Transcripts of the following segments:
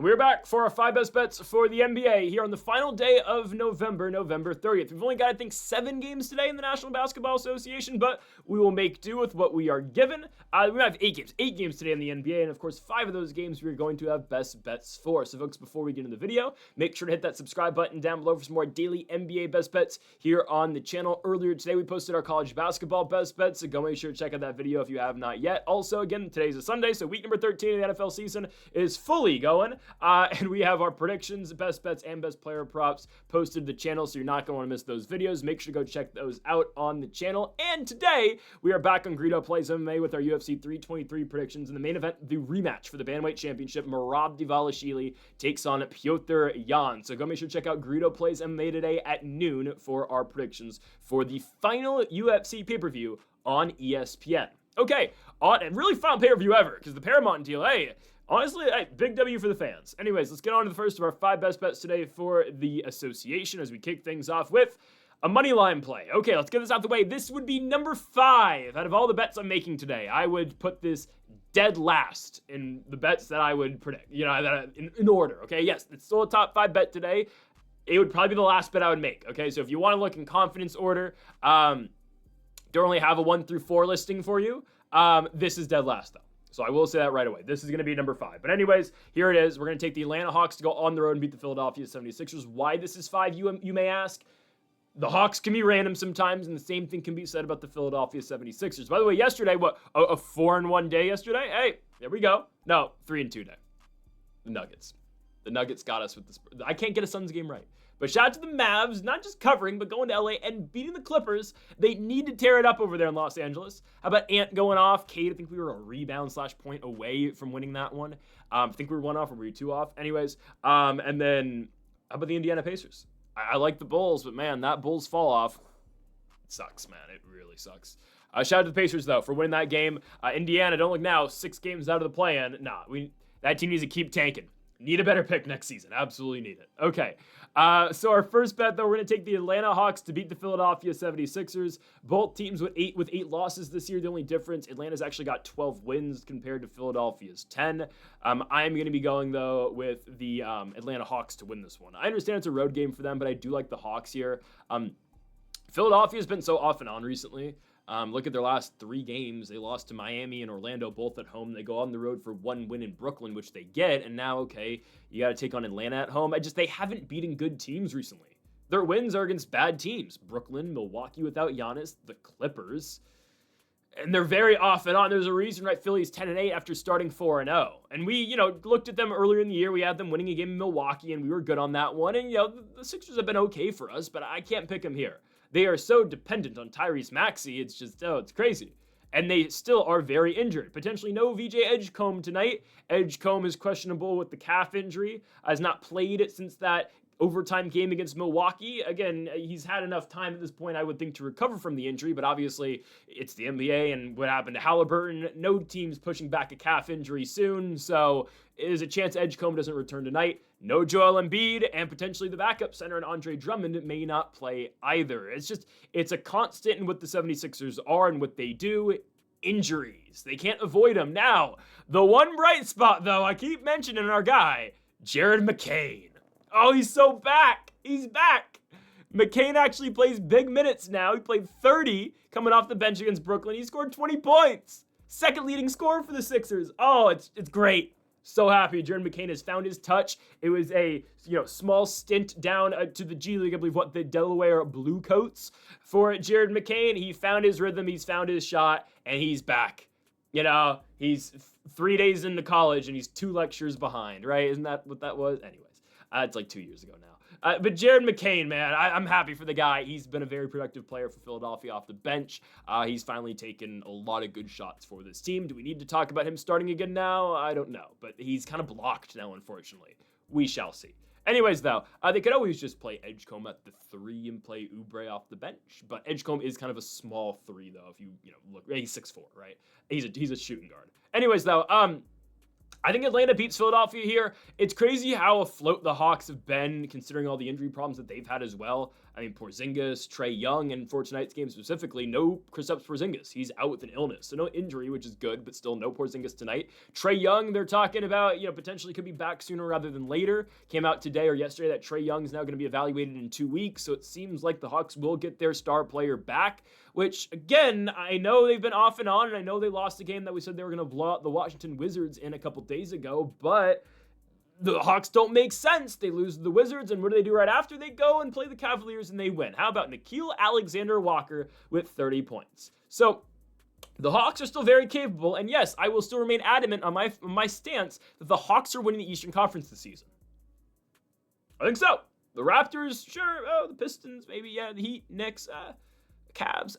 We're back for our 5 best bets for the NBA here on the final day of November 30th. We've only got, I think, 7 games today in the National Basketball Association, but we will make do with what we are given. We have 8 games. 8 games today in the NBA, and of course, 5 of those games we're going to have best bets for. So, folks, before we get into the video, make sure to hit that subscribe button down below for some more daily NBA best bets here on the channel. Earlier today, we posted our college basketball best bets, so go make sure to check out that video if you have not yet. Also, again, today's a Sunday, so week number 13 of the NFL season is fully going. And we have our predictions, best bets, and best player props posted to the channel, so you're not going to want to miss those videos. Make sure to go check those out on the channel. And today, we are back on Greedo Plays MMA with our UFC 323 predictions. In the main event, the rematch for the Bantamweight Championship, Merab Dvalishvili takes on Petr Yan. So go make sure to check out Greedo Plays MMA today at noon for our predictions for the final UFC pay-per-view on ESPN. Okay, really final pay-per-view ever, because the Paramount deal, hey, honestly, big W for the fans. Anyways, let's get on to the first of our 5 best bets today for the association as we kick things off with a money line play. Okay, let's get this out the way. This would be number 5 out of all the bets I'm making today. I would put this dead last in the bets that I would predict, in order, okay? Yes, it's still a top 5 bet today. It would probably be the last bet I would make, okay? So if you want to look in confidence order, don't really have a 1 through 4 listing for you. This is dead last, though. So I will say that right away. This is going to be number 5. But anyways, here it is. We're going to take the Atlanta Hawks to go on the road and beat the Philadelphia 76ers. Why this is 5, you may ask? The Hawks can be random sometimes, and the same thing can be said about the Philadelphia 76ers. By the way, yesterday, a 4-1 day yesterday? Hey, there we go. No, 3-2 day. The Nuggets. The Nuggets got us with this. I can't get a Suns game right. But shout out to the Mavs, not just covering, but going to LA and beating the Clippers. They need to tear it up over there in Los Angeles. How about Ant going off? Cade, I think we were a rebound/point away from winning that one. I think we were 1 off, or were we 2 off? Anyways, and then how about the Indiana Pacers? I like the Bulls, but man, that Bulls fall off. It sucks, man. It really sucks. Shout out to the Pacers, though, for winning that game. Indiana, don't look now, 6 games out of the play-in. Nah, that team needs to keep tanking. Need a better pick next season. Absolutely need it. Okay. So our first bet, though, we're going to take the Atlanta Hawks to beat the Philadelphia 76ers. Both teams with 8 losses this year. The only difference, Atlanta's actually got 12 wins compared to Philadelphia's 10. I'm going to be going, though, with the Atlanta Hawks to win this one. I understand it's a road game for them, but I do like the Hawks here. Philadelphia's been so off and on recently. Look at their last 3 games. They lost to Miami and Orlando, both at home. They go on the road for 1 win in Brooklyn, which they get. And now, okay, you got to take on Atlanta at home. They haven't beaten good teams recently. Their wins are against bad teams. Brooklyn, Milwaukee without Giannis, the Clippers. And they're very off and on. There's a reason, right? Philly's 10-8 after starting 4-0. And we, looked at them earlier in the year. We had them winning a game in Milwaukee, and we were good on that one. And, the Sixers have been okay for us, but I can't pick them here. They are so dependent on Tyrese Maxey. It's just, it's crazy. And they still are very injured. Potentially no VJ Edgecombe tonight. Edgecombe is questionable with the calf injury. Has not played since that overtime game against Milwaukee. Again, he's had enough time at this point, I would think, to recover from the injury, but obviously it's the NBA, and what happened to Halliburton, no team's pushing back a calf injury soon, so there's a chance Edgecombe doesn't return tonight. No Joel Embiid, and potentially the backup center and Andre Drummond may not play either. It's a constant in what the 76ers are and what they do. Injuries. They can't avoid them. Now, the one bright spot, though, I keep mentioning our guy, Jared McCain. Oh, he's so back. He's back. McCain actually plays big minutes now. He played 30 coming off the bench against Brooklyn. He scored 20 points. Second leading scorer for the Sixers. Oh, it's great. So happy Jared McCain has found his touch. It was a small stint down to the G League, I believe, the Delaware Blue Coats for Jared McCain. He found his rhythm. He's found his shot, and he's back. He's 3 days into college, and he's 2 lectures behind, right? Isn't that what that was? Anyways. It's like 2 years ago now. But Jared McCain, man, I'm happy for the guy. He's been a very productive player for Philadelphia off the bench. He's finally taken a lot of good shots for this team. Do we need to talk about him starting again now? I don't know. But he's kind of blocked now, unfortunately. We shall see. Anyways, though, they could always just play Edgecombe at the 3 and play Oubre off the bench. But Edgecombe is kind of a small 3, though, if you look. He's 6'4", right? He's a shooting guard. Anyways, though, I think Atlanta beats Philadelphia here. It's crazy how afloat the Hawks have been, considering all the injury problems that they've had as well. I mean, Porzingis, Trae Young, and for tonight's game specifically, no Kristaps Porzingis. He's out with an illness, so no injury, which is good, but still no Porzingis tonight. Trae Young, they're talking about, potentially could be back sooner rather than later. Came out today or yesterday that Trae Young is now going to be evaluated in 2 weeks, so it seems like the Hawks will get their star player back, which, again, I know they've been off and on, and I know they lost a game that we said they were going to blow out the Washington Wizards in a couple days ago, but the Hawks don't make sense. They lose to the Wizards, and what do? Right after? They go and play the Cavaliers, and they win. How about Nickeil Alexander-Walker with 30 points? So the Hawks are still very capable, and yes, I will still remain adamant on my stance that the Hawks are winning the Eastern Conference this season. I think so. The Raptors, sure. Oh, the Pistons, maybe. Yeah, the Heat, Knicks, Cavs,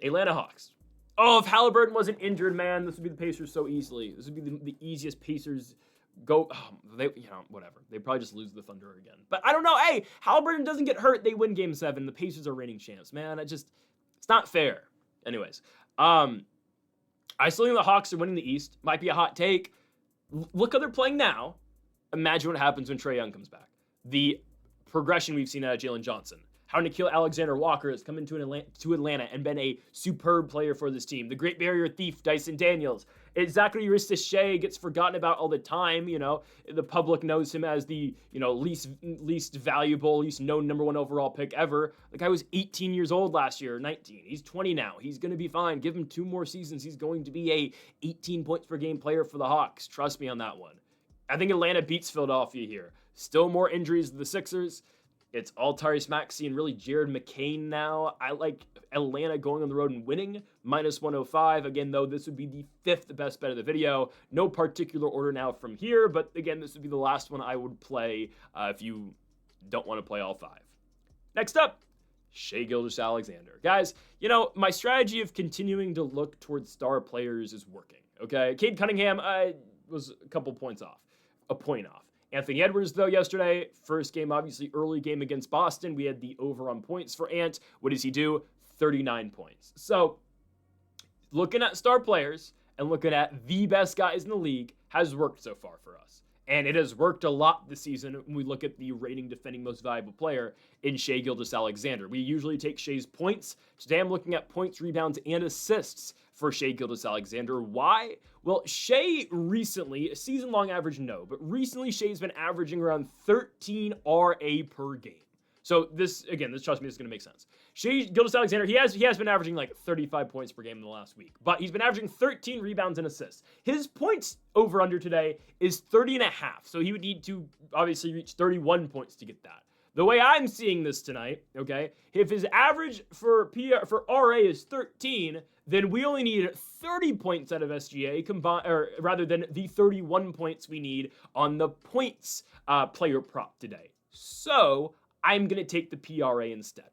Atlanta Hawks. Oh, if Halliburton wasn't injured, man, this would be the Pacers so easily. This would be the easiest Pacers go. Whatever. They probably just lose the Thunder again. But I don't know. Hey, Halliburton doesn't get hurt. They win Game 7. The Pacers are reigning champs, man. It's not fair. Anyways, I still think the Hawks are winning the East. Might be a hot take. Look how they're playing now. Imagine what happens when Trae Young comes back. The progression we've seen out of Jalen Johnson. How Nickeil Alexander-Walker has come into Atlanta and been a superb player for this team. The Great Barrier Thief, Dyson Daniels. Zachary Shai gets forgotten about all the time. The public knows him as the least valuable, least known number 1 overall pick ever. The guy was 18 years old last year, 19. He's 20 now. He's going to be fine. Give him 2 more seasons. He's going to be a 18 points per game player for the Hawks. Trust me on that one. I think Atlanta beats Philadelphia here. Still more injuries to the Sixers. It's all Tyrese Maxey and really Jared McCain now. I like Atlanta going on the road and winning, -105. Again, though, this would be the 5th best bet of the video. No particular order now from here, but again, this would be the last one I would play if you don't want to play all 5. Next up, Shai Gilgeous-Alexander. Guys, my strategy of continuing to look towards star players is working, okay? Cade Cunningham was a point off. Anthony Edwards, though, yesterday, first game, obviously early game against Boston. We had the over on points for Ant. What does he do? 39 points. So looking at star players and looking at the best guys in the league has worked so far for us. And it has worked a lot this season when we look at the rating defending most valuable player in Shai Gilgeous-Alexander. We usually take Shai's points. Today I'm looking at points, rebounds, and assists for Shai Gilgeous-Alexander. Why? Well, Shai recently, a season-long average, no, but recently Shai's been averaging around 13 RA per game. So trust me, this is going to make sense. Shai Gilgeous-Alexander, he has been averaging like 35 points per game in the last week, but he's been averaging 13 rebounds and assists. His points over-under today is 30.5, so he would need to obviously reach 31 points to get that. The way I'm seeing this tonight, okay, if his average for RA is 13, then we only need 30 points out of SGA rather than the 31 points we need on the points player prop today. So I'm going to take the PRA instead.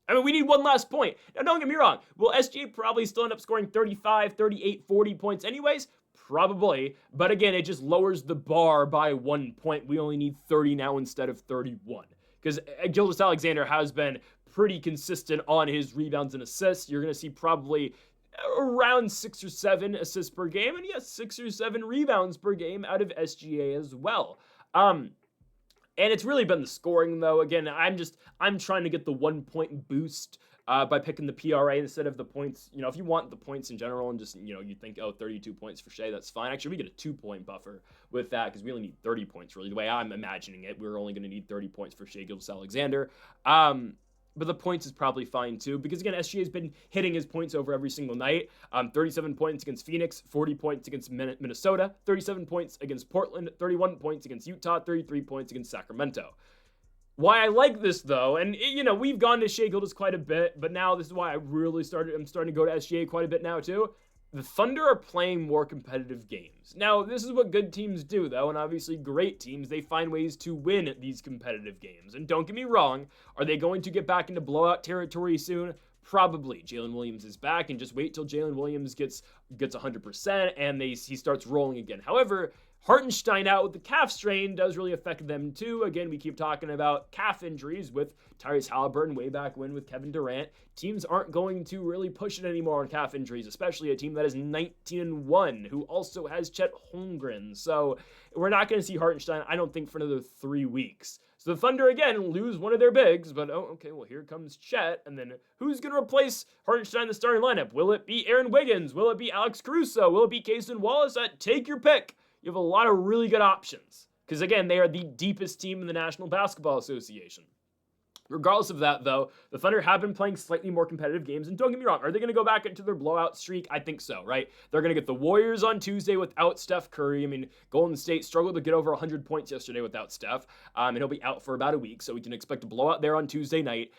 I mean, we need one last point. Now, don't get me wrong. Will SGA probably still end up scoring 35, 38, 40 points anyways? Probably. But again, it just lowers the bar by 1 point. We only need 30 now instead of 31. Because Gilgeous-Alexander has been pretty consistent on his rebounds and assists. You're going to see probably around 6 or 7 assists per game. And yes, 6 or 7 rebounds per game out of SGA as well. And it's really been the scoring, though. Again, I'm trying to get the 1 point boost by picking the PRA instead of the points. If you want the points in general and just, you think, 32 points for Shai, that's fine. Actually, we get a 2-point buffer with that because we only need 30 points, really. The way I'm imagining it, we're only going to need 30 points for Shai Gilgeous-Alexander. But the points is probably fine too, because again, SGA has been hitting his points over every single night. 37 points against Phoenix, 40 points against Minnesota, 37 points against Portland, 31 points against Utah, 33 points against Sacramento. Why I like this though, and we've gone to Shai Gilgeous quite a bit, but now this is why I'm starting to go to SGA quite a bit now too. The Thunder are playing more competitive games. Now, this is what good teams do, though, and obviously great teams, they find ways to win these competitive games. And don't get me wrong, are they going to get back into blowout territory soon? Probably. Jalen Williams is back, and just wait till Jalen Williams gets 100% and he starts rolling again. However, Hartenstein out with the calf strain does really affect them too. Again, we keep talking about calf injuries with Tyrese Halliburton way back when with Kevin Durant. Teams aren't going to really push it anymore on calf injuries, especially a team that is 19-1, who also has Chet Holmgren. So we're not going to see Hartenstein, I don't think, for another 3 weeks. So the Thunder, again, lose one of their bigs, but okay, well, here comes Chet, and then who's going to replace Hartenstein in the starting lineup? Will it be Aaron Wiggins? Will it be Alex Caruso? Will it be Cason Wallace? Take your pick. You have a lot of really good options, because, again, they are the deepest team in the National Basketball Association. Regardless of that, though, the Thunder have been playing slightly more competitive games, and don't get me wrong, are they going to go back into their blowout streak? I think so, right? They're going to get the Warriors on Tuesday without Steph Curry. I mean, Golden State struggled to get over 100 points yesterday without Steph, and he'll be out for about a week, so we can expect a blowout there on Tuesday night.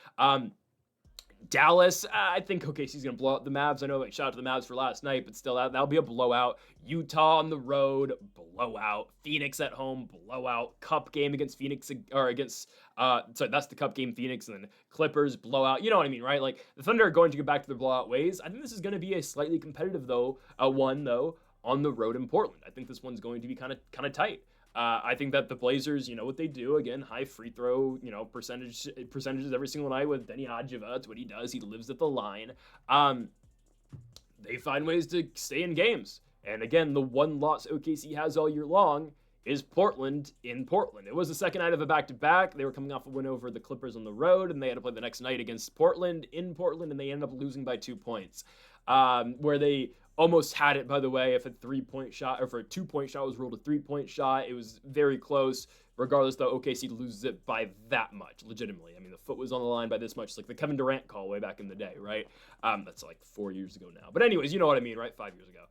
Dallas, I think OKC's going to blow out the Mavs. I know, shout out to the Mavs for last night, but still, that'll be a blowout. Utah on the road, blowout. Phoenix at home, blowout. Cup game against Phoenix, or against, sorry, that's the Cup game, Phoenix, and then Clippers, blowout. You know what I mean, right? Like, the Thunder are going to go back to their blowout ways. I think this is going to be a slightly competitive, one, on the road in Portland. I think this one's going to be kind of tight. I think that the Blazers, you know what they do. Again, high free throw, percentages every single night with Benny Hadjiva. That's what he does. He lives at the line. They find ways to stay in games. And again, the one loss OKC has all year long is Portland in Portland. It was the second night of a back-to-back. They were coming off a win over the Clippers on the road, and they had to play the next night against Portland in Portland, and they ended up losing by 2 points. Where they almost had it, by the way, if a 3-point shot, or if a 2-point shot was ruled a 3-point shot. It was very close. Regardless, though, OKC loses it by that much, legitimately. I mean, the foot was on the line by this much. It's like the Kevin Durant call way back in the day, right? That's like 4 years ago now. But anyways, you know what I mean, right? 5 years ago.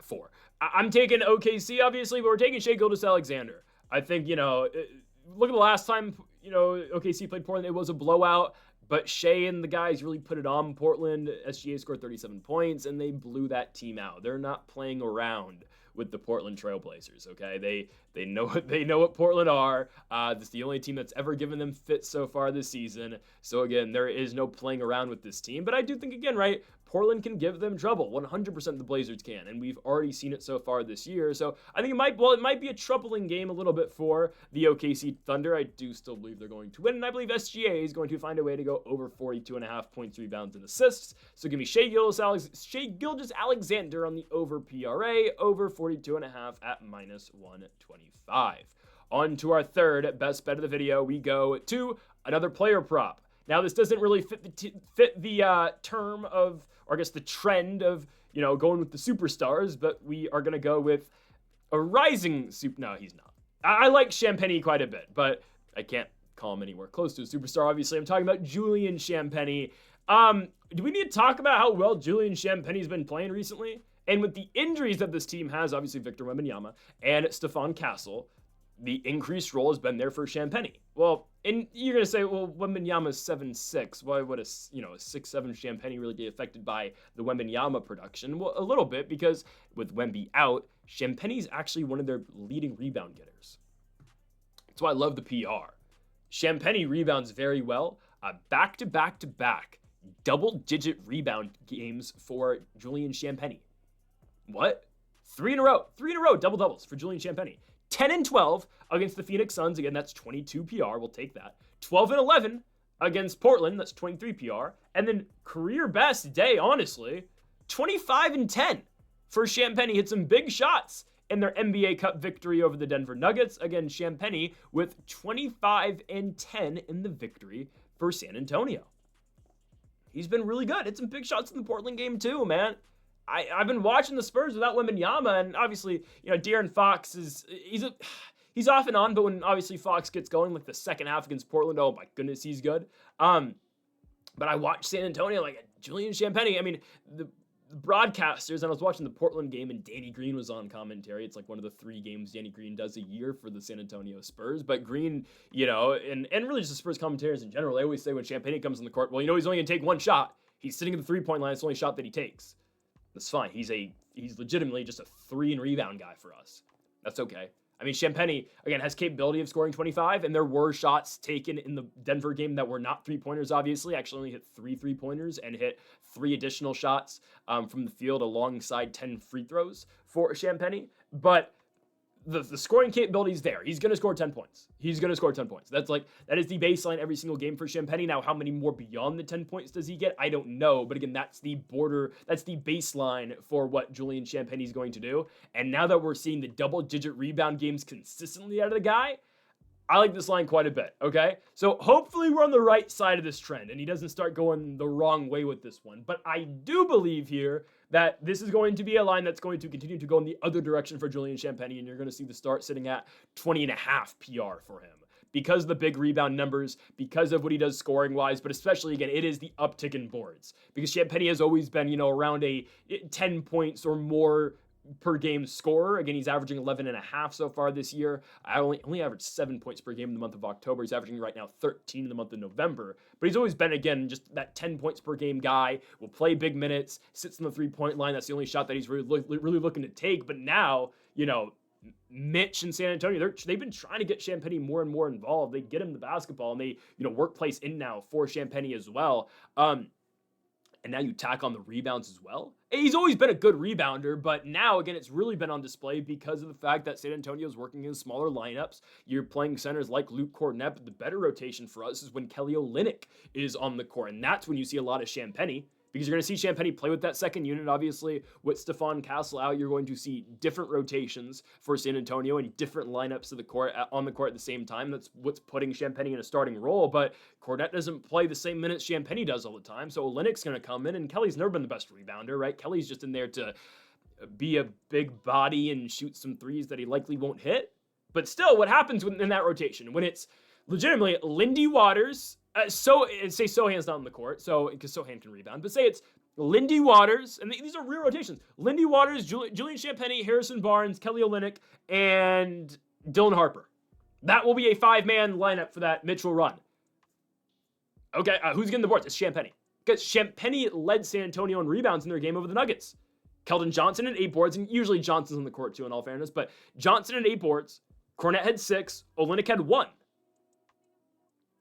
4. I'm taking OKC, obviously, but we're taking Shai Gilgeous-Alexander. I think, look at the last time, OKC played Portland. It was a blowout. But Shai and the guys really put it on Portland. SGA scored 37 points, and they blew that team out. They're not playing around with the Portland Trailblazers, okay? They know what Portland are. This is the only team that's ever given them fits so far this season. So, again, there is no playing around with this team. But I do think, again, right, Portland can give them trouble. 100% the Blazers can, and we've already seen it so far this year. So I think it might be a troubling game a little bit for the OKC Thunder. I do still believe they're going to win, and I believe SGA is going to find a way to go over 42.5 points, rebounds, and assists. So give me Shai Gilgeous-Alexander on the over PRA, over 42.5 at -125. On to our third best bet of the video. We go to another player prop. Now, this doesn't really fit the term of, or I guess the trend of, going with the superstars, but we are going to go with a rising super. No, he's not. I like Champagnie quite a bit, but I can't call him anywhere close to a superstar, obviously. I'm talking about Julian Champagnie. Do we need to talk about how well Julian Champagnie's been playing recently? And with the injuries that this team has, obviously Victor Wembanyama and Stephon Castle, the increased role has been there for Champagnie. Well, and you're going to say, well, Wembanyama's 7'6". Why would a 6'7" Champagnie really be affected by the Wembanyama production? Well, a little bit, because with Wemby out, Champagnie's actually one of their leading rebound getters. That's why I love the PR. Champagnie rebounds very well. Back-to-back-to-back double-digit rebound games for Julian Champagnie. What? 3 in a row, double-doubles for Julian Champagnie. 10 and 12 against the Phoenix Suns. Again, that's 22 PR. We'll take that. 12 and 11 against Portland. That's 23 PR. And then career best day, honestly, 25 and 10 for Champagnie. Hit some big shots in their NBA Cup victory over the Denver Nuggets. Again, Champagnie with 25 and 10 in the victory for San Antonio. He's been really good. Hit some big shots in the Portland game too, man. I've been watching the Spurs without Wembanyama, and obviously, De'Aaron Fox he's off and on, but when obviously Fox gets going, like the second half against Portland, oh my goodness, he's good. But I watched San Antonio, like Julian Champagnie. I mean, the broadcasters, and I was watching the Portland game, and Danny Green was on commentary. It's like one of the 3 games Danny Green does a year for the San Antonio Spurs. But Green, and really just the Spurs commentators in general, they always say when Champagnie comes on the court, well, he's only gonna take one shot. He's sitting at the 3-point line. It's the only shot that he takes. That's fine. He's legitimately just a 3 and rebound guy for us. That's okay. I mean, Champagnie, again, has capability of scoring 25, and there were shots taken in the Denver game that were not 3-pointers, obviously. Actually only hit 3 3-pointers and hit 3 additional shots from the field alongside 10 free throws for Champagnie. But the scoring capability is there. He's going to score 10 points. He's going to score 10 points. That is the baseline every single game for Champagny. Now, how many more beyond the 10 points does he get? I don't know. But again, that's the baseline for what Julian Champagny is going to do. And now that we're seeing the double-digit rebound games consistently out of the guy, I like this line quite a bit, okay? So hopefully we're on the right side of this trend and he doesn't start going the wrong way with this one. But I do believe here that this is going to be a line that's going to continue to go in the other direction for Julian Champagny, and you're going to see the start sitting at 20.5 PR for him because of the big rebound numbers, because of what he does scoring-wise, but especially, again, it is the uptick in boards. Because Champagny has always been, around a 10 points or more per game scorer. Again, he's averaging 11.5 so far this year. I only averaged 7 points per game in the month of October. He's averaging right now 13 in the month of November. But he's always been, again, just that 10 points per game guy, will play big minutes, sits on the three-point line. That's the only shot that he's really looking to take. But now, Mitch and San Antonio, they've been trying to get Champagny more and more involved. They get him the basketball, and they, work plays in now for Champagny as well. And now you tack on the rebounds as well. He's always been a good rebounder, but now, again, it's really been on display because of the fact that San Antonio is working in smaller lineups. You're playing centers like Luke Kornet, but the better rotation for us is when Kelly Olynyk is on the court, and that's when you see a lot of Champagny. Because you're going to see Champagny play with that second unit, obviously. With Stephon Castle out, you're going to see different rotations for San Antonio and different lineups on the court at the same time. That's what's putting Champagny in a starting role. But Kornet doesn't play the same minutes Champagny does all the time. So Olynyk's going to come in, and Kelly's never been the best rebounder, right? Kelly's just in there to be a big body and shoot some threes that he likely won't hit. But still, what happens in that rotation? When it's legitimately Lindy Waters... say Sohan's not on the court, because Sohan can rebound, but say it's Lindy Waters, and these are real rotations. Lindy Waters, Julian Champagny, Harrison Barnes, Kelly Olynyk, and Dylan Harper. That will be a five-man lineup for that Mitchell run. Okay, who's getting the boards? It's Champagny. Because Champagny led San Antonio in rebounds in their game over the Nuggets. Keldon Johnson had 8 boards, and usually Johnson's on the court too, in all fairness, but Johnson had 8 boards, Kornet had 6, Olynyk had 1.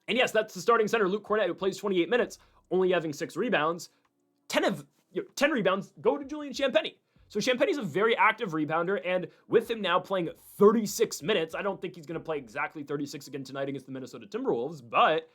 And yes, that's the starting center, Luke Kornet, who plays 28 minutes, only having 6 rebounds. 10 rebounds go to Julian Champagny. So Champagny's a very active rebounder, and with him now playing 36 minutes, I don't think he's going to play exactly 36 again tonight against the Minnesota Timberwolves, but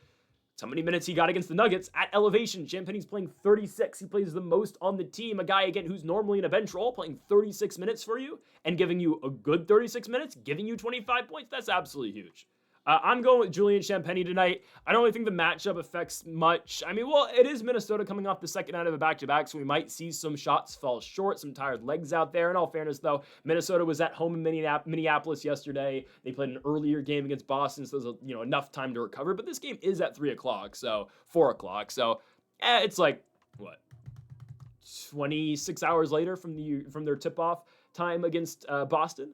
how many minutes he got against the Nuggets at elevation. Champagny's playing 36. He plays the most on the team. A guy, again, who's normally in a bench role, playing 36 minutes for you and giving you a good 36 minutes, giving you 25 points. That's absolutely huge. I'm going with Julian Champagny tonight. I don't really think the matchup affects much. I mean, well, it is Minnesota coming off the second night of a back-to-back, so we might see some shots fall short, some tired legs out there. In all fairness, though, Minnesota was at home in Minneapolis yesterday. They played an earlier game against Boston, so there's enough time to recover. But this game is at 3 o'clock, so 4 o'clock. So it's like, 26 hours later from their tip-off time against Boston.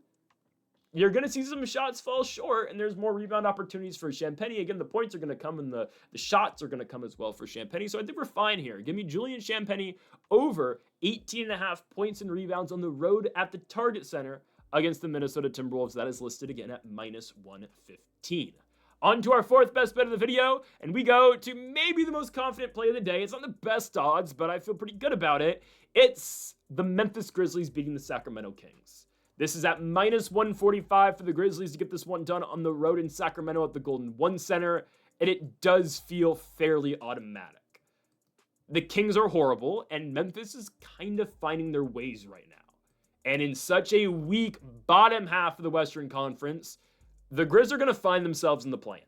You're going to see some shots fall short, and there's more rebound opportunities for Champagny. Again, the points are going to come, and the shots are going to come as well for Champagny. So I think we're fine here. Give me Julian Champagny over 18.5 points and rebounds on the road at the Target Center against the Minnesota Timberwolves. That is listed again at -115. On to our 4th best bet of the video, and we go to maybe the most confident play of the day. It's not the best odds, but I feel pretty good about it. It's the Memphis Grizzlies beating the Sacramento Kings. This is at -145 for the Grizzlies to get this one done on the road in Sacramento at the Golden One Center, and it does feel fairly automatic. The Kings are horrible, and Memphis is kind of finding their ways right now. And in such a weak bottom half of the Western Conference, the Grizz are going to find themselves in the play-in.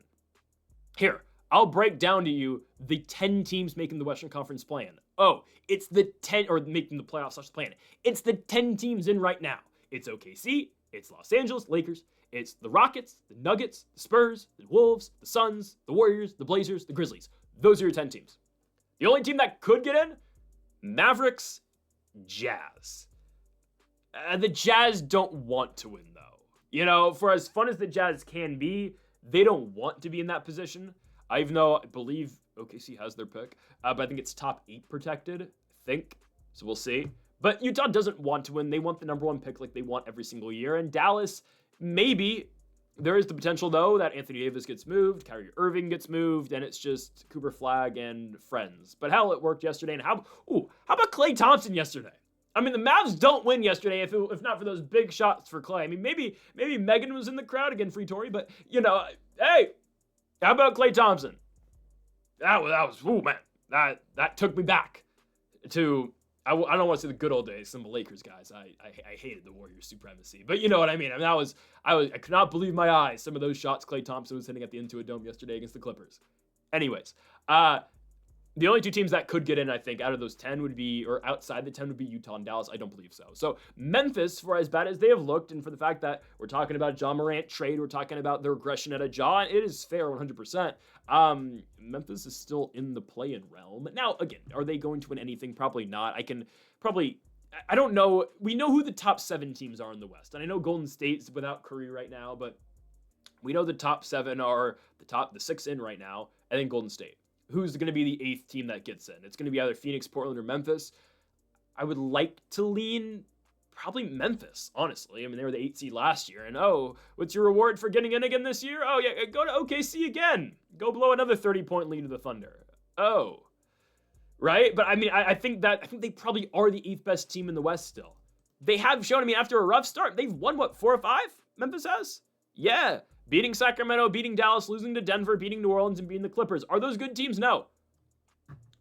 Here, I'll break down to you the 10 teams making the Western Conference play-in. Oh, it's the 10, or making the playoffs / play-in. It's the 10 teams in right now. It's OKC, it's Los Angeles Lakers, it's the Rockets, the Nuggets, the Spurs, the Wolves, the Suns, the Warriors, the Blazers, the Grizzlies. Those are your 10 teams. The only team that could get in, Mavericks, Jazz. The Jazz don't want to win, though. For as fun as the Jazz can be, they don't want to be in that position. Even though I believe OKC has their pick, but I think it's top 8 protected, I think. So we'll see. But Utah doesn't want to win. They want the number 1 pick like they want every single year. And Dallas, maybe. There is the potential, though, that Anthony Davis gets moved, Kyrie Irving gets moved, and it's just Cooper Flag and friends. But hell, it worked yesterday. And how about Klay Thompson yesterday? I mean, the Mavs don't win yesterday if not for those big shots for Clay. I mean, maybe Megan was in the crowd again, Free Tory, but hey, how about Klay Thompson? That was ooh man, that took me back to I don't want to say the good old days, some of the Lakers guys. I hated the Warriors supremacy, but you know what I mean. I mean I could not believe my eyes. Some of those shots Klay Thompson was hitting at the Intuit Dome yesterday against the Clippers. Anyways, the only two teams that could get in, I think, out of those 10 would be, or outside the 10 would be Utah and Dallas. I don't believe so. So Memphis, for as bad as they have looked, and for the fact that we're talking about Ja Morant trade, we're talking about their regression at a Ja, and it is fair 100%. Memphis is still in the play-in realm. Now, again, are they going to win anything? Probably not. I don't know. We know who the top 7 teams are in the West. And I know Golden State's without Curry right now, but we know the top 7 are the 6 in right now, and then Golden State. Who's going to be the 8th team that gets in? It's going to be either Phoenix, Portland, or Memphis. I would like to lean probably Memphis, honestly. I mean, they were the 8th seed last year. And what's your reward for getting in again this year? Oh, yeah, go to OKC again. Go blow another 30-point lead to the Thunder. Oh, right? But I mean, I think they probably are the 8th best team in the West still. They have shown, I mean, after a rough start, they've won, 4 or 5? Memphis has? Yeah. Beating Sacramento, beating Dallas, losing to Denver, beating New Orleans, and beating the Clippers. Are those good teams? No.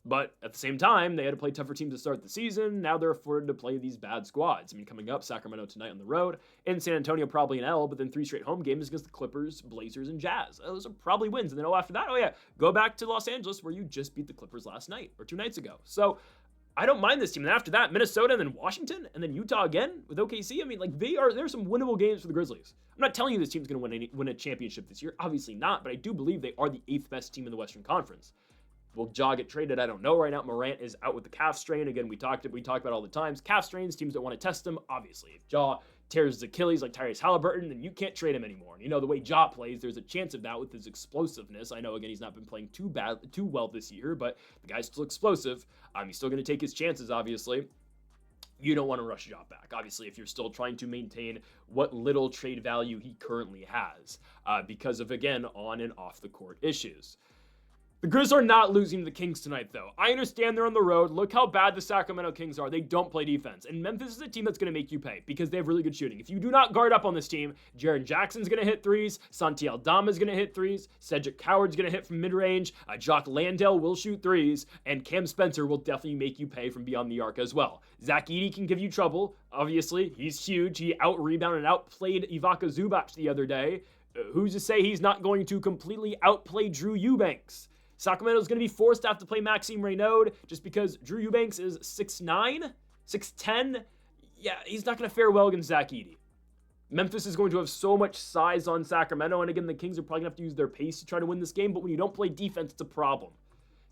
But at the same time, they had to play tougher teams to start the season. Now they're afforded to play these bad squads. I mean, coming up, Sacramento tonight on the road. In San Antonio, probably an L, but then 3 straight home games against the Clippers, Blazers, and Jazz. Those are probably wins. And then after that, go back to Los Angeles where you just beat the Clippers last night or 2 nights ago. So I don't mind this team. And after that, Minnesota and then Washington and then Utah again with OKC. I mean, like there's some winnable games for the Grizzlies. I'm not telling you this team's going to win a championship this year. Obviously not, but I do believe they are the 8th best team in the Western Conference. Will Ja get traded? I don't know right now. Morant is out with the calf strain. Again, we talk about all the times. Calf strains, teams don't want to test them. Obviously, if Ja tears his Achilles like Tyrese Halliburton, then you can't trade him anymore. And you know, the way Ja plays, there's a chance of that with his explosiveness. I know, again, he's not been playing too well this year, but the guy's still explosive. He's still going to take his chances, obviously. You don't want to rush Ja back, obviously, if you're still trying to maintain what little trade value he currently has because of, again, on and off the court issues. The Grizz are not losing to the Kings tonight, though. I understand they're on the road. Look how bad the Sacramento Kings are. They don't play defense. And Memphis is a team that's going to make you pay because they have really good shooting. If you do not guard up on this team, Jaren Jackson's going to hit threes. Santi Aldama's going to hit threes. Cedric Coward's going to hit from mid-range. Jock Landale will shoot threes. And Cam Spencer will definitely make you pay from beyond the arc as well. Zach Edey can give you trouble. Obviously, he's huge. He out-rebounded and outplayed Ivica Zubac the other day. Who's to say he's not going to completely outplay Drew Eubanks? Sacramento's going to be forced to have to play Maxime Reynaud just because Drew Eubanks is 6'9", 6'10". Yeah, he's not going to fare well against Zach Edey. Memphis is going to have so much size on Sacramento, and again, the Kings are probably going to have to use their pace to try to win this game, but when you don't play defense, it's a problem.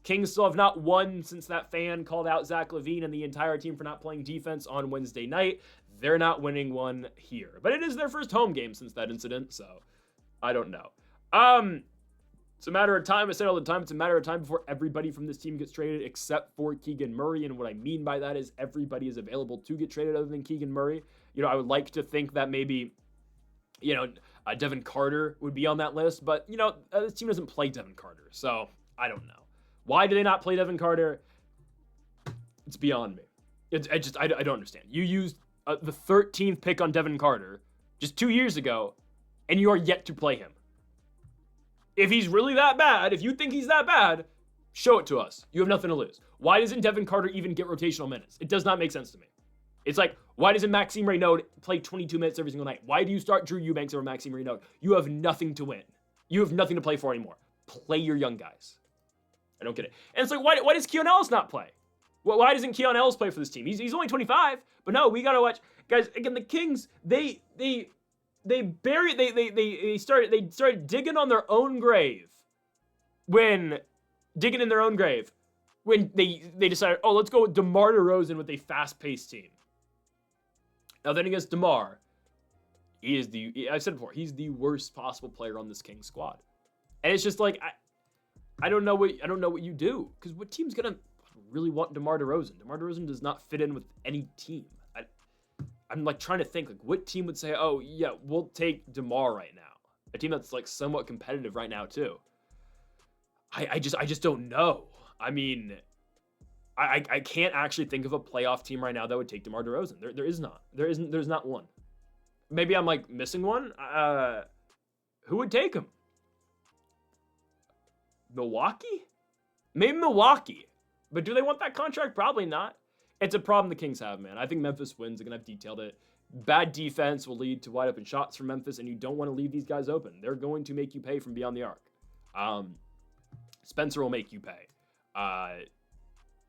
Kings still have not won since that fan called out Zach LaVine and the entire team for not playing defense on Wednesday night. They're not winning one here. But it is their first home game since that incident, so I don't know. It's a matter of time. I say it all the time. It's a matter of time before everybody from this team gets traded except for Keegan Murray. And what I mean by that is everybody is available to get traded other than Keegan Murray. You know, I would like to think that maybe, Devin Carter would be on that list. But, this team doesn't play Devin Carter. So I don't know. Why do they not play Devin Carter? It's beyond me. I don't understand. You used the 13th pick on Devin Carter just 2 years ago, and you are yet to play him. If he's really that bad, if you think he's that bad, show it to us. You have nothing to lose. Why doesn't Devin Carter even get rotational minutes? It does not make sense to me. It's like, why doesn't Maxime Reynaud play 22 minutes every single night? Why do you start Drew Eubanks over Maxime Reynaud? You have nothing to win. You have nothing to play for anymore. Play your young guys. I don't get it. And it's like, why does Keon Ellis not play? Well, why doesn't Keon Ellis play for this team? He's only 25, but no, we gotta watch. Guys, again, the Kings, they started digging in their own grave when they decided, let's go with DeMar DeRozan with a fast-paced team. Now then against DeMar, I said before, he's the worst possible player on this Kings squad. And it's just like, I don't know what you do, because what team's gonna really want DeMar DeRozan? DeMar DeRozan does not fit in with any team. I'm like trying to think, like, what team would say, oh yeah, we'll take DeMar right now? A team that's like somewhat competitive right now too. I just don't know. I mean, I can't actually think of a playoff team right now that would take DeMar DeRozan. There is not. There's not one. Maybe I'm like missing one. Who would take him? Milwaukee? Maybe Milwaukee. But do they want that contract? Probably not. It's a problem the Kings have, man. I think Memphis wins. Again, I've detailed it. Bad defense will lead to wide open shots from Memphis, and you don't want to leave these guys open. They're going to make you pay from beyond the arc. Spencer will make you pay.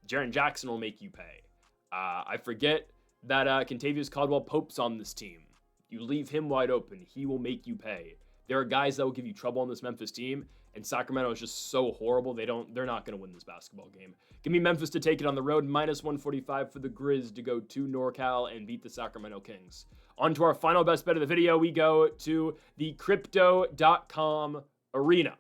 Jaren Jackson will make you pay. I forget that Kentavious Caldwell-Pope's on this team. You leave him wide open, he will make you pay. There are guys that will give you trouble on this Memphis team, and Sacramento is just so horrible. They're not going to win this basketball game. Give me Memphis to take it on the road, -145 for the Grizz to go to NorCal and beat the Sacramento Kings. On to our final best bet of the video, we go to the Crypto.com Arena,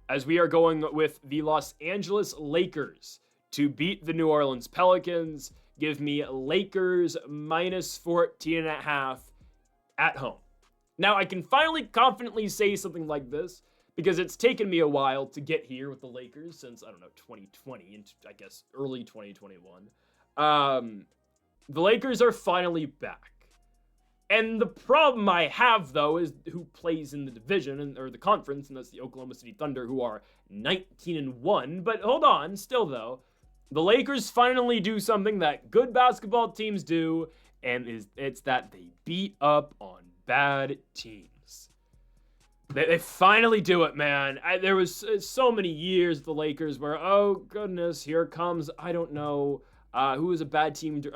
as we are going with the Los Angeles Lakers to beat the New Orleans Pelicans. Give me Lakers -14.5 at home. Now, I can finally confidently say something like this because it's taken me a while to get here with the Lakers since, 2020 and I guess early 2021. The Lakers are finally back. And the problem I have, though, is who plays in the division or the conference, and that's the Oklahoma City Thunder, who are 19-1. But hold on, still, though, the Lakers finally do something that good basketball teams do, and it's that they beat up on bad teams. They finally do it, man. There was so many years the Lakers where, oh goodness, here comes, I don't know, who is a bad team? Here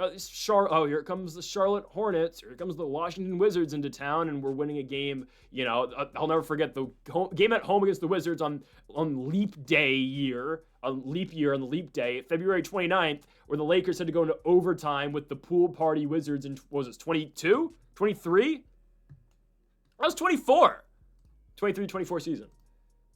comes the Charlotte Hornets. Here comes the Washington Wizards into town, and we're winning a game. You know, I'll never forget the game at home against the Wizards on leap day on the leap day, February 29th, where the Lakers had to go into overtime with the pool party Wizards in, what was it, 22? 23? That was 24. 23-24 season.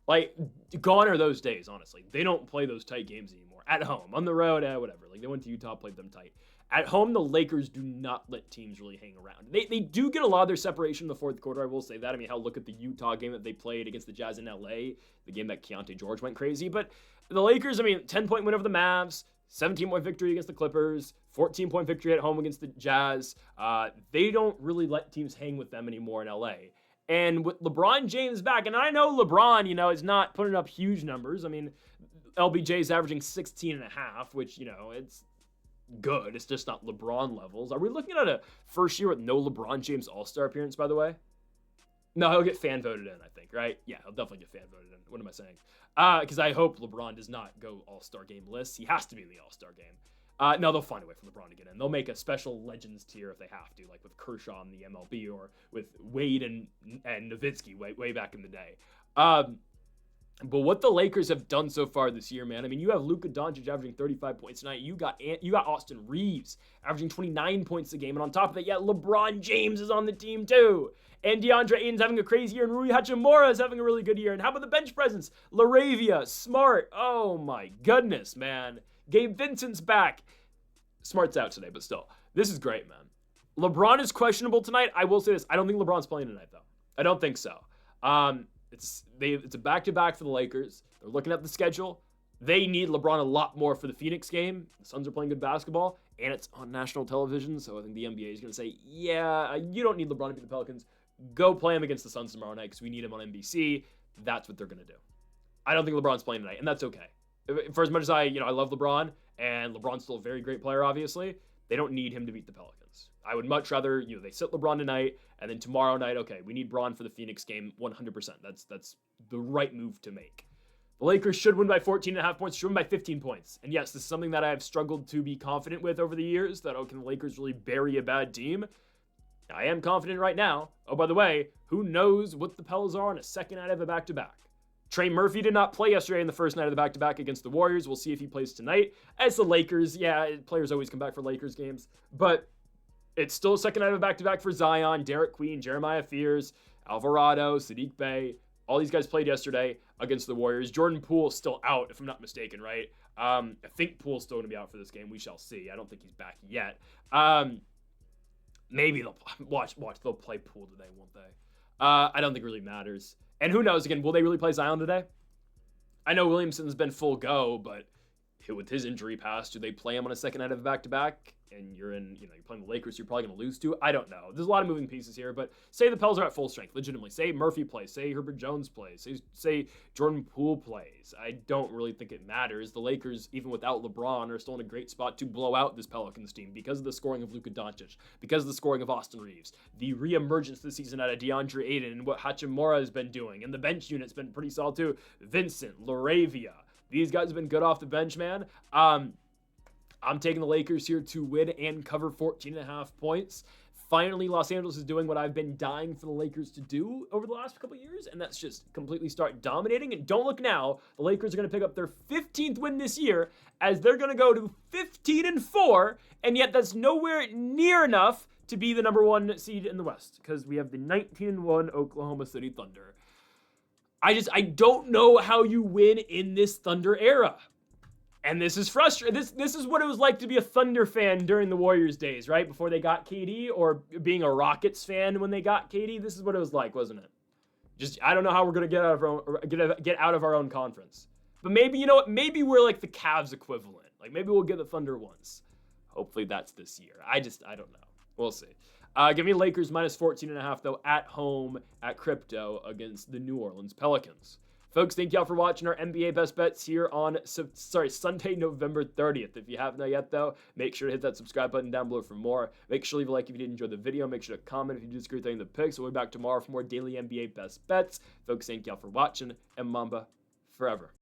Like, gone are those days, honestly. They don't play those tight games anymore. At home, on the road, whatever. Like, they went to Utah, played them tight. At home, the Lakers do not let teams really hang around. They do get a lot of their separation in the fourth quarter, I will say that. I mean, hell, look at the Utah game that they played against the Jazz in LA, the game that Keontae George went crazy. But the Lakers, 10-point win over the Mavs, 17-point victory against the Clippers, 14-point victory at home against the Jazz. They don't really let teams hang with them anymore in LA. And with LeBron James back, and I know LeBron, is not putting up huge numbers. I mean, LBJ's averaging 16.5, which, it's good. It's just not LeBron levels. Are we looking at a first year with no LeBron James All-Star appearance, by the way? No, he'll get fan voted in, I think, right? Yeah, he'll definitely get fan voted in. What am I saying? Because I hope LeBron does not go All-Star game list. He has to be in the All-Star game. No, they'll find a way for LeBron to get in. They'll make a special Legends tier if they have to, like with Kershaw in the MLB or with Wade and Nowitzki way back in the day. But what the Lakers have done so far this year, man, you have Luka Doncic averaging 35 points tonight. You got Austin Reeves averaging 29 points a game. And on top of that, LeBron James is on the team too. And DeAndre Ayton's having a crazy year. And Rui Hachimura is having a really good year. And how about the bench presence? LaRavia, Smart. Oh my goodness, man. Gabe Vincent's back. Smart's out today, but still. This is great, man. LeBron is questionable tonight. I will say this. I don't think LeBron's playing tonight, though. I don't think so. It's a back-to-back for the Lakers. They're looking at the schedule. They need LeBron a lot more for the Phoenix game. The Suns are playing good basketball, and it's on national television, so I think the NBA is going to say, yeah, you don't need LeBron to beat the Pelicans. Go play him against the Suns tomorrow night because we need him on NBC. That's what they're going to do. I don't think LeBron's playing tonight, and that's okay. For as much as I love LeBron, and LeBron's still a very great player, obviously, they don't need him to beat the Pelicans. I would much rather, they sit LeBron tonight, and then tomorrow night, okay, we need Bron for the Phoenix game 100%. That's the right move to make. The Lakers should win by 14.5 points, should win by 15 points. And yes, this is something that I have struggled to be confident with over the years, that, can the Lakers really bury a bad team? I am confident right now. Oh, by the way, who knows what the Pels are on a second night of a back-to-back? Trey Murphy did not play yesterday in the first night of the back-to-back against the Warriors. We'll see if he plays tonight. As the Lakers, players always come back for Lakers games. But it's still a second night of a back-to-back for Zion, Derek Queen, Jeremiah Fears, Alvarado, Sadiq Bey. All these guys played yesterday against the Warriors. Jordan Poole's still out, if I'm not mistaken, right? I think Poole's still going to be out for this game. We shall see. I don't think he's back yet. Maybe they'll watch. They'll play Poole today, won't they? I don't think it really matters. And who knows, again, will they really play Zion today? I know Williamson's been full go, but with his injury past, do they play him on a second night of a back-to-back? And you're playing the Lakers, you're probably going to lose to. I don't know. There's a lot of moving pieces here, but say the Pels are at full strength, legitimately. Say Murphy plays. Say Herbert Jones plays. Say Jordan Poole plays. I don't really think it matters. The Lakers, even without LeBron, are still in a great spot to blow out this Pelicans team because of the scoring of Luka Doncic, because of the scoring of Austin Reeves, the reemergence this season out of DeAndre Ayton and what Hachimura has been doing, and the bench unit's been pretty solid too. Vincent, Laravia. These guys have been good off the bench, man. I'm taking the Lakers here to win and cover 14.5 points. Finally, Los Angeles is doing what I've been dying for the Lakers to do over the last couple years, and that's just completely start dominating. And don't look now, the Lakers are going to pick up their 15th win this year, as they're going to go to 15-4, and yet that's nowhere near enough to be the number 1 seed in the West, because we have the 19-1 Oklahoma City Thunder. I don't know how you win in this Thunder era. And this is frustrating. This is what it was like to be a Thunder fan during the Warriors days, right? Before they got KD, or being a Rockets fan when they got KD. This is what it was like, wasn't it? I don't know how we're gonna get out of our own conference. But maybe, you know what? Maybe we're like the Cavs equivalent. Like, maybe we'll get the Thunder once. Hopefully that's this year. I don't know. We'll see. Give me Lakers minus 14.5 though at home at Crypto against the New Orleans Pelicans. Folks, thank y'all for watching our NBA Best Bets here on, Sunday, November 30th. If you haven't done yet, though, make sure to hit that subscribe button down below for more. Make sure to leave a like if you did enjoy the video. Make sure to comment if you disagree with any of the picks. We'll be back tomorrow for more daily NBA Best Bets. Folks, thank y'all for watching, and Mamba forever.